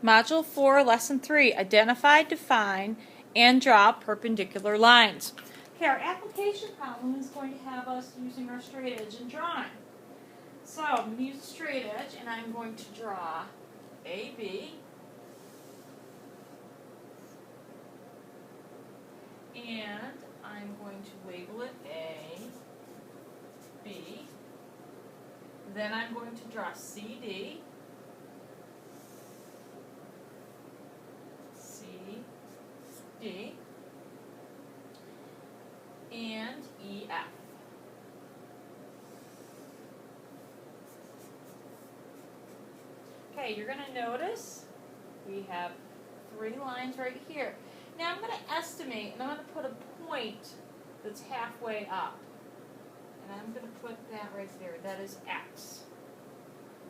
Module 4, Lesson 3, Identify, Define, and Draw Perpendicular Lines. Okay, our application problem is going to have us using our straight edge and drawing. So, I'm going to use a straight edge, and I'm going to draw AB, and I'm going to label it A, B, then I'm going to draw CD, D, and EF. Okay, you're going to notice we have 3 lines right here. Now I'm going to estimate, and I'm going to put a point that's halfway up. And I'm going to put that right there. That is X.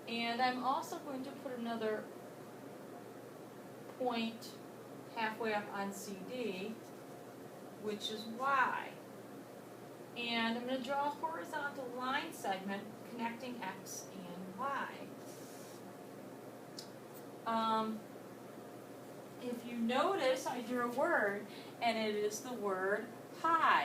And I'm also going to put another point halfway up on CD, which is Y. And I'm going to draw a horizontal line segment connecting X and Y. If you notice, I drew a word, and it is the word high.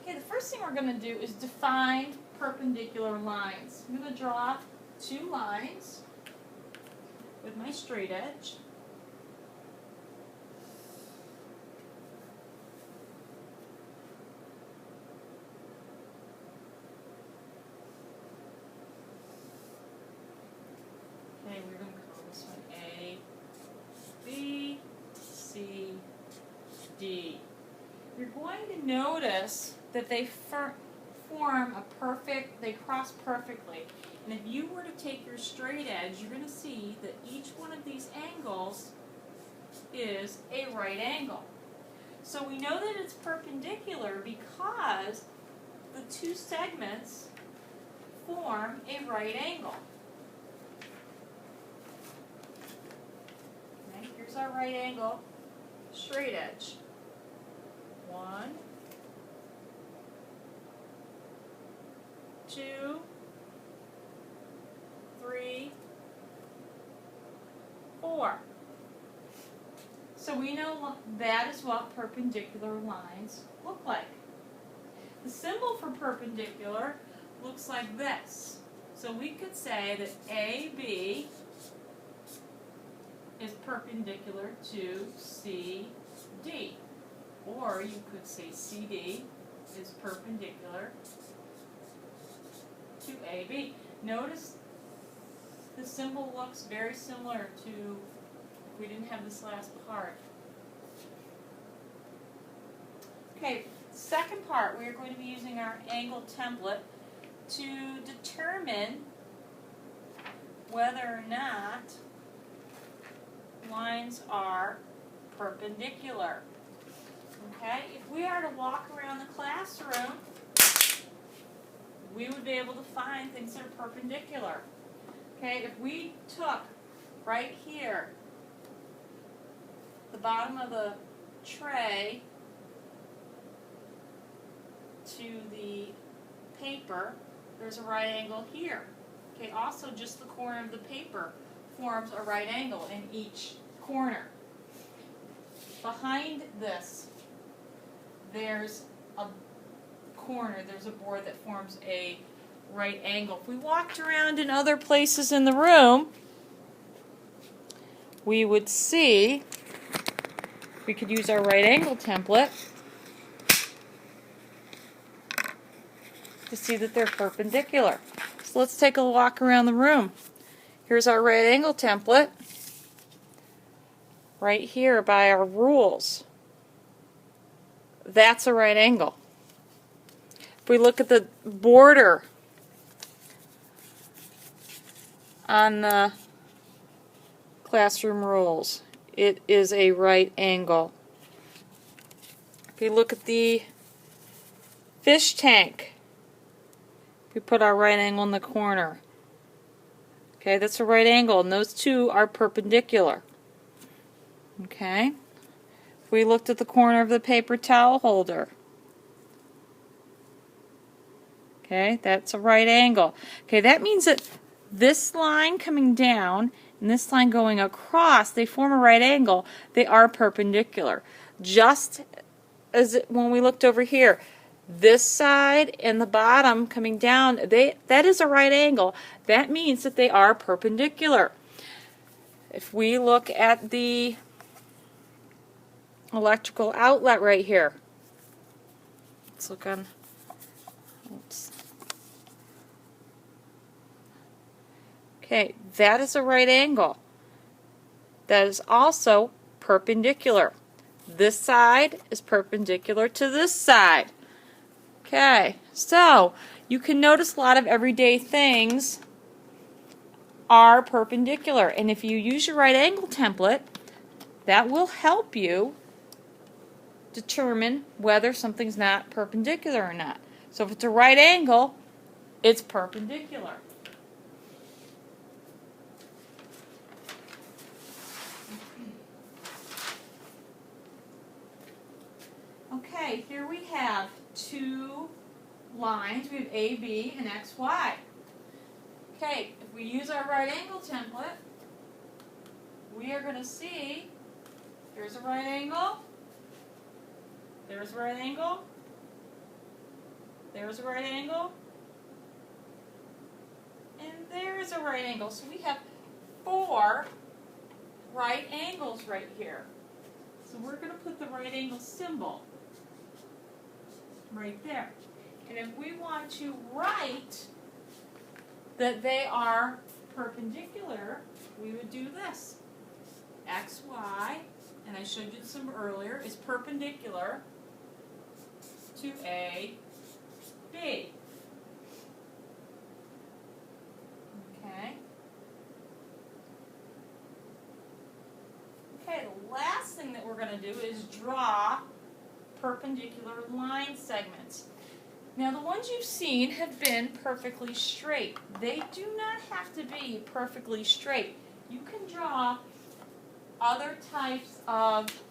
Okay, the first thing we're going to do is define perpendicular lines. I'm going to draw 2 lines with my straight edge. Okay, we're going to call this one A, B, C, D. You're going to notice that they form a perfect, they cross perfectly. And if you were to take your straight edge, you're going to see that each one of these angles is a right angle. So we know that it's perpendicular because the 2 segments form a right angle. Okay, here's our right angle straight edge. 1, 2, 3, 4. So we know that is what perpendicular lines look like. The symbol for perpendicular looks like this. So we could say that AB is perpendicular to CD. Or you could say CD is perpendicular to AB. Notice the symbol looks very similar to if we didn't have this last part. Okay, second part, we are going to be using our angle template to determine whether or not lines are perpendicular. Okay, if we are to walk around the classroom, we would be able to find things that are perpendicular. Okay, if we took right here, the bottom of the tray to the paper, there's a right angle here. Okay, also just the corner of the paper forms a right angle in each corner. Behind this, there's a corner, there's a board that forms a right angle. If we walked around in other places in the room, we would see, we could use our right angle template to see that they're perpendicular. So let's take a walk around the room. Here's our right angle template, right here by our rules. That's a right angle. If we look at the border on the classroom rules, it is a right angle. If we look at the fish tank, we put our right angle in the corner. Okay, that's a right angle, and those 2 are perpendicular. Okay. If we looked at the corner of the paper towel holder, Okay, that's a right angle. Okay, that means that this line coming down and this line going across, they form a right angle. They are perpendicular. Just as when we looked over here, this side and the bottom coming down, that is a right angle. That means that they are perpendicular. If we look at the electrical outlet right here, let's look on, oops. Okay, that is a right angle. That is also perpendicular. This side is perpendicular to this side. Okay, so you can notice a lot of everyday things are perpendicular. And if you use your right angle template, that will help you determine whether something's not perpendicular or not. So if it's a right angle, it's perpendicular. Okay, here we have two lines. We have AB and XY. Okay, if we use our right angle template, we are going to see there's a right angle, there's a right angle, there's a right angle, and there is a right angle. So we have 4 right angles right here. So we're going to put the right angle symbol right there. And if we want to write that they are perpendicular, we would do this. XY, and I showed you this earlier, is perpendicular to AB. Okay. Okay, the last thing that we're going to do is draw perpendicular line segments. Now the ones you've seen have been perfectly straight. They do not have to be perfectly straight. You can draw other types of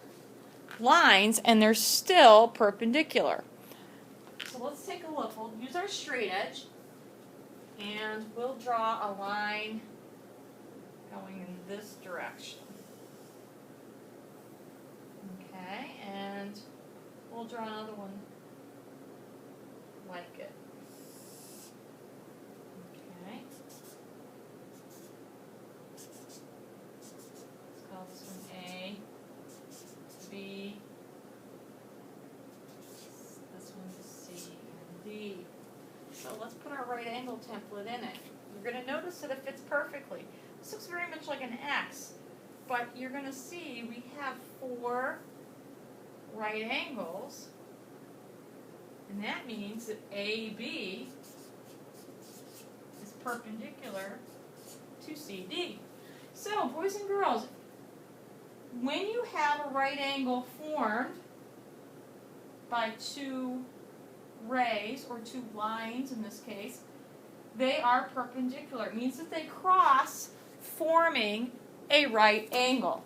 lines and they're still perpendicular. So let's take a look. We'll use our straight edge and we'll draw a line going in this direction. Okay, and we'll draw another one like it. Okay. Let's call this one A, B, this one C, and D. So let's put our right angle template in it. You're going to notice that it fits perfectly. This looks very much like an X, but you're going to see we have 4 right angles. And that means that AB is perpendicular to CD. So, boys and girls, when you have a right angle formed by 2 rays, or 2 lines in this case, they are perpendicular. It means that they cross, forming a right angle.